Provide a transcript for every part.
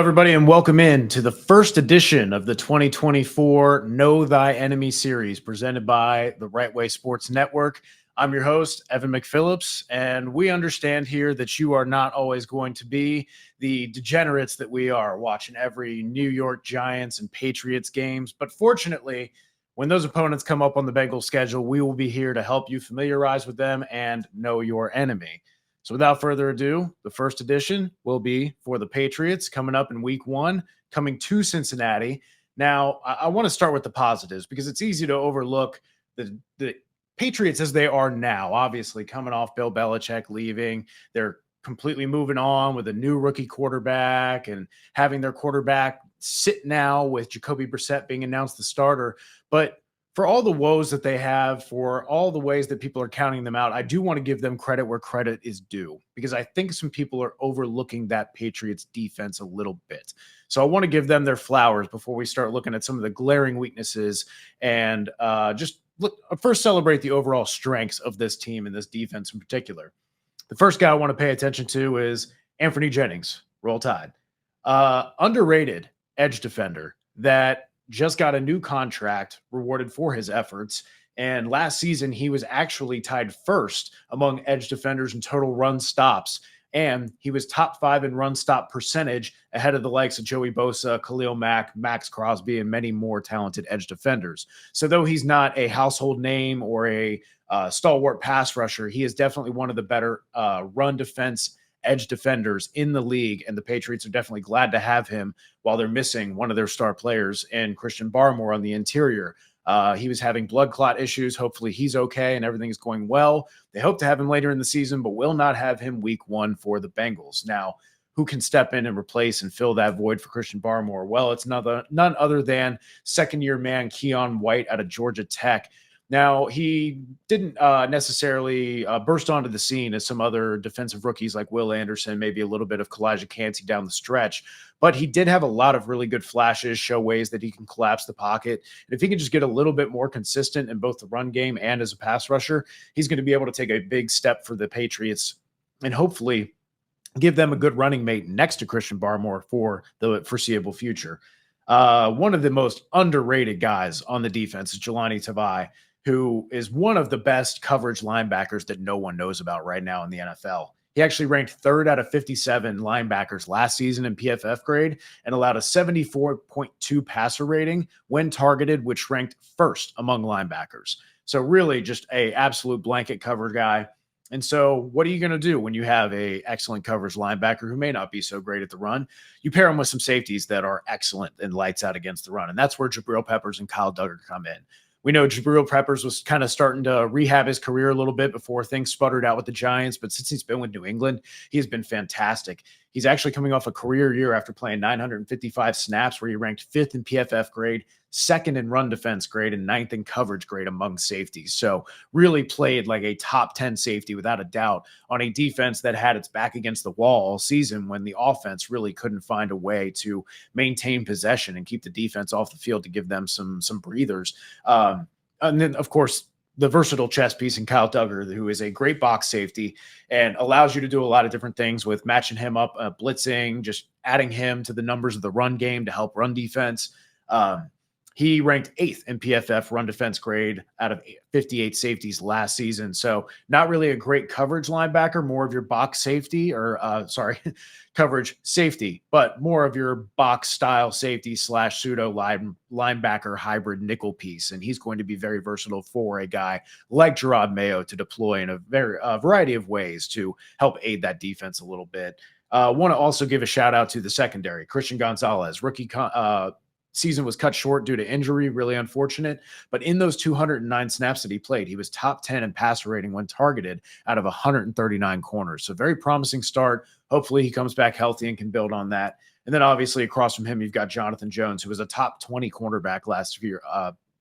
everybody, and welcome in to the first edition of the 2024 Know Thy Enemy series presented by the Right Way Sports Network. I'm your host, Evan McPhillips, and we understand here that you are not always going to be the degenerates that we are, watching every New York Giants and Patriots games. But fortunately, when those opponents come up on the Bengals schedule, we will be here to help you familiarize with them and know your enemy. So without further ado, the first edition will be for the Patriots coming up in week one, coming to Cincinnati. Now, I want to start with the positives because it's easy to overlook the Patriots as they are now, obviously coming off Bill Belichick leaving. They're completely moving on with a new rookie quarterback and having their quarterback sit now with Jacoby Brissett being announced the starter. But for all the woes that they have, for all the ways that people are counting them out, I do want to give them credit where credit is due, because I think some people are overlooking that Patriots defense a little bit. So I want to give them their flowers before we start looking at some of the glaring weaknesses and just first celebrate the overall strengths of this team and this defense in particular. The first guy I want to pay attention to is Anthony Jennings. Roll Tide. Underrated edge defender that just got a new contract rewarded for his efforts. And last season, he was actually tied first among edge defenders in total run stops. And he was top 5 in run stop percentage ahead of the likes of Joey Bosa, Khalil Mack, Max Crosby, and many more talented edge defenders. So though he's not a household name or a stalwart pass rusher, he is definitely one of the better run defense edge defenders in the league, and the Patriots are definitely glad to have him while they're missing one of their star players in Christian Barmore on the interior. He was having blood clot issues. Hopefully he's okay and everything is going well. They hope to have him later in the season, but will not have him week one for the Bengals. Now, who can step in and replace and fill that void for Christian Barmore? Well, it's none other than second-year man Keon White out of Georgia Tech. Now, he didn't necessarily burst onto the scene as some other defensive rookies like Will Anderson, maybe a little bit of Kalijah Kancey down the stretch, but he did have a lot of really good flashes, show ways that he can collapse the pocket. And if he can just get a little bit more consistent in both the run game and as a pass rusher, he's going to be able to take a big step for the Patriots and hopefully give them a good running mate next to Christian Barmore for the foreseeable future. One of the most underrated guys on the defense is Jelani Tavai, who is one of the best coverage linebackers that no one knows about right now in the NFL. He actually ranked third out of 57 linebackers last season in PFF grade and allowed a 74.2 passer rating when targeted, which ranked first among linebackers. So really just a absolute blanket cover guy. And so what are you going to do when you have a excellent coverage linebacker who may not be so great at the run? You pair him with some safeties that are excellent and lights out against the run. And that's where Jabril Peppers and Kyle Duggar come in. We know Jabril Peppers was kind of starting to rehab his career a little bit before things sputtered out with the Giants, but since he's been with New England, he has been fantastic. He's actually coming off a career year after playing 955 snaps where he ranked 5th in PFF grade, 2nd in run defense grade, and 9th in coverage grade among safeties. So really played like a top 10 safety without a doubt on a defense that had its back against the wall all season when the offense really couldn't find a way to maintain possession and keep the defense off the field to give them some breathers. And then, of course, the versatile chess piece in Kyle Duggar, who is a great box safety and allows you to do a lot of different things with matching him up, blitzing, just adding him to the numbers of the run game to help run defense. He ranked 8th in PFF run defense grade out of 58 safeties last season. So not really a great coverage linebacker, more of your box safety coverage safety, but more of your box style safety / pseudo linebacker hybrid nickel piece. And he's going to be very versatile for a guy like Gerard Mayo to deploy in a variety of ways to help aid that defense a little bit. Want to also give a shout out to the secondary. Christian Gonzalez, rookie season was cut short due to injury, really unfortunate. But in those 209 snaps that he played, he was top 10 in passer rating when targeted out of 139 corners. So very promising start. Hopefully he comes back healthy and can build on that. And then obviously across from him, you've got Jonathan Jones, who was a top 20 cornerback last year,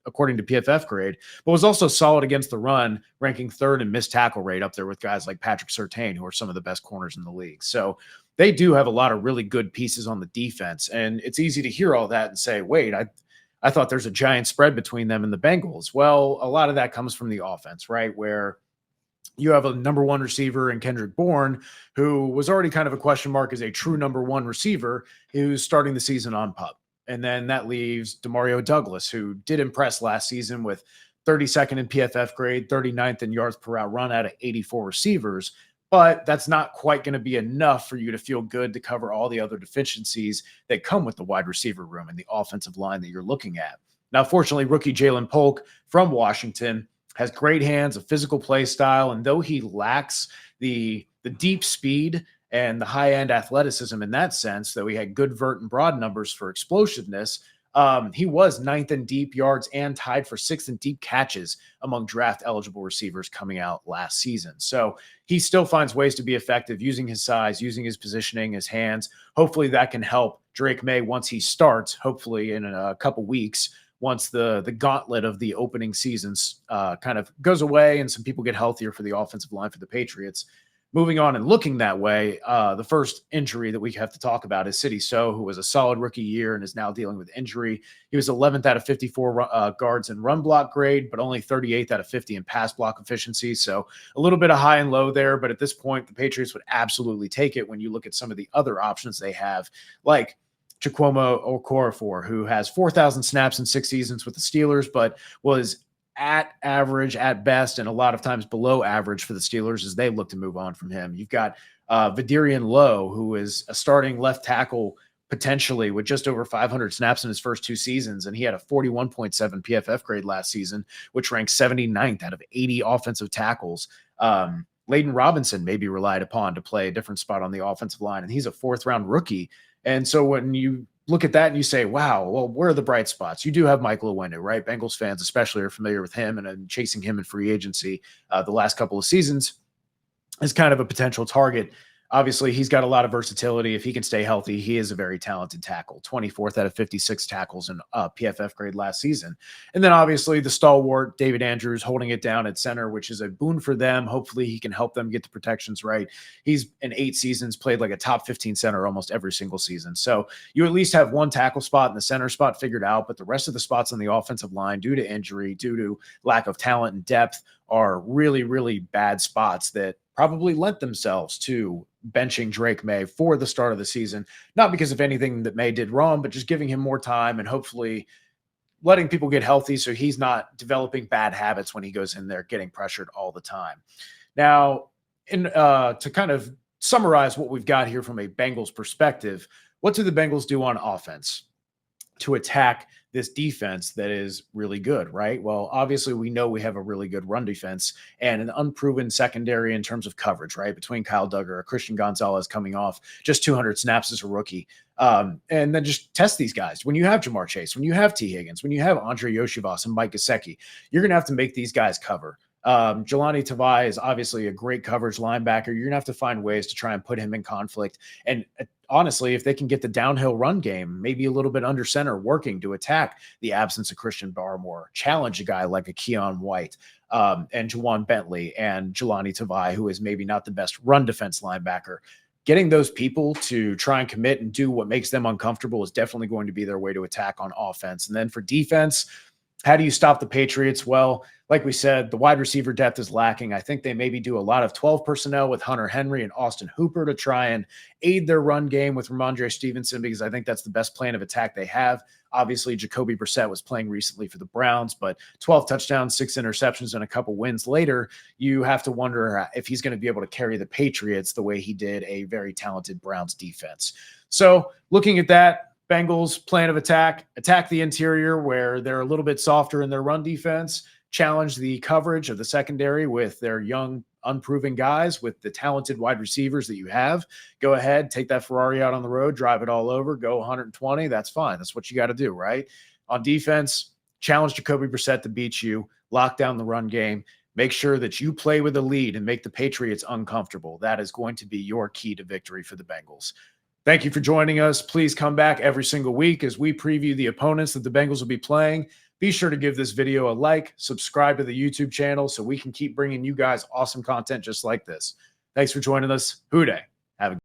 according to PFF grade, but was also solid against the run, ranking 3rd in missed tackle rate up there with guys like Patrick Surtain, who are some of the best corners in the league. So they do have a lot of really good pieces on the defense. And it's easy to hear all that and say, wait, I thought there's a giant spread between them and the Bengals. Well, a lot of that comes from the offense, right? Where You have a number one receiver in Kendrick Bourne, who was already kind of a question mark as a true number one receiver, who's starting the season on PUP. And then that leaves Demario Douglas, who did impress last season with 32nd in PFF grade, 39th in yards per route run out of 84 receivers. But that's not quite going to be enough for you to feel good to cover all the other deficiencies that come with the wide receiver room and the offensive line that you're looking at. Now, fortunately, rookie Jalen Polk from Washington has great hands, a physical play style, and though he lacks the deep speed and the high end athleticism in that sense, though he had good vert and broad numbers for explosiveness, he was ninth in deep yards and tied for sixth in deep catches among draft eligible receivers coming out last season. So he still finds ways to be effective using his size, using his positioning, his hands. Hopefully that can help Drake May once he starts, hopefully in a couple weeks, once the gauntlet of the opening seasons kind of goes away and some people get healthier for the offensive line for the Patriots. Moving on and looking that way, the first injury that we have to talk about is Sidy Sow, who was a solid rookie year and is now dealing with injury. He was 11th out of 54 guards in run block grade, but only 38th out of 50 in pass block efficiency. So a little bit of high and low there, but at this point, the Patriots would absolutely take it when you look at some of the other options they have, like Chukwuma Okorafor, who has 4,000 snaps in 6 seasons with the Steelers, but was at average at best and a lot of times below average for the Steelers as they look to move on from him. You've got Vidarian Lowe, who is a starting left tackle potentially with just over 500 snaps in his first 2 seasons, and he had a 41.7 PFF grade last season, which ranks 79th out of 80 offensive tackles. Layden Robinson may be relied upon to play a different spot on the offensive line, and he's a 4th-round rookie. And so when you look at that and you say, wow, well, where are the bright spots? You do have Michael Owenu, right? Bengals fans especially are familiar with him and chasing him in free agency the last couple of seasons as kind of a potential target. Obviously, he's got a lot of versatility. If he can stay healthy, he is a very talented tackle. 24th out of 56 tackles in PFF grade last season. And then obviously the stalwart, David Andrews, holding it down at center, which is a boon for them. Hopefully he can help them get the protections right. He's in 8 seasons played like a top 15 center almost every single season. So you at least have one tackle spot and the center spot figured out, but the rest of the spots on the offensive line, due to injury, due to lack of talent and depth, are really, really bad spots that probably lent themselves to benching Drake May for the start of the season, not because of anything that May did wrong, but just giving him more time and hopefully letting people get healthy so he's not developing bad habits when he goes in there getting pressured all the time. Now, to kind of summarize what we've got here from a Bengals perspective, what do the Bengals do on offense to attack this defense that is really good, right? Well, obviously we know we have a really good run defense and an unproven secondary in terms of coverage, right? Between Kyle Duggar, Christian Gonzalez coming off just 200 snaps as a rookie. And then just test these guys. When you have Jamar Chase, when you have T. Higgins, when you have Andre Yoshivas and Mike Gesicki, you're going to have to make these guys cover. Jelani Tavai is obviously a great coverage linebacker. You're going to have to find ways to try and put him in conflict. And honestly, if they can get the downhill run game, maybe a little bit under center working to attack the absence of Christian Barmore, challenge a guy like a Keon White and Juwan Bentley and Jelani Tavai, who is maybe not the best run defense linebacker. Getting those people to try and commit and do what makes them uncomfortable is definitely going to be their way to attack on offense. And then for defense, how do you stop the Patriots? Well, like we said, the wide receiver depth is lacking. I think they maybe do a lot of 12 personnel with Hunter Henry and Austin Hooper to try and aid their run game with Ramondre Stevenson, because I think that's the best plan of attack they have. Obviously, Jacoby Brissett was playing recently for the Browns, but 12 touchdowns, 6 interceptions, and a couple wins later, you have to wonder if he's going to be able to carry the Patriots the way he did a very talented Browns defense. So looking at that, Bengals plan of attack the interior where they're a little bit softer in their run defense, challenge the coverage of the secondary with their young, unproven guys, with the talented wide receivers that you have. Go ahead, take that Ferrari out on the road, drive it all over, go 120. That's fine. That's what you got to do, right? On defense, challenge Jacoby Brissett to beat you, lock down the run game, make sure that you play with a lead and make the Patriots uncomfortable. That is going to be your key to victory for the Bengals. Thank you for joining us. Please come back every single week as we preview the opponents that the Bengals will be playing. Be sure to give this video a like, subscribe to the YouTube channel so we can keep bringing you guys awesome content just like this. Thanks for joining us. Hoo day. Have a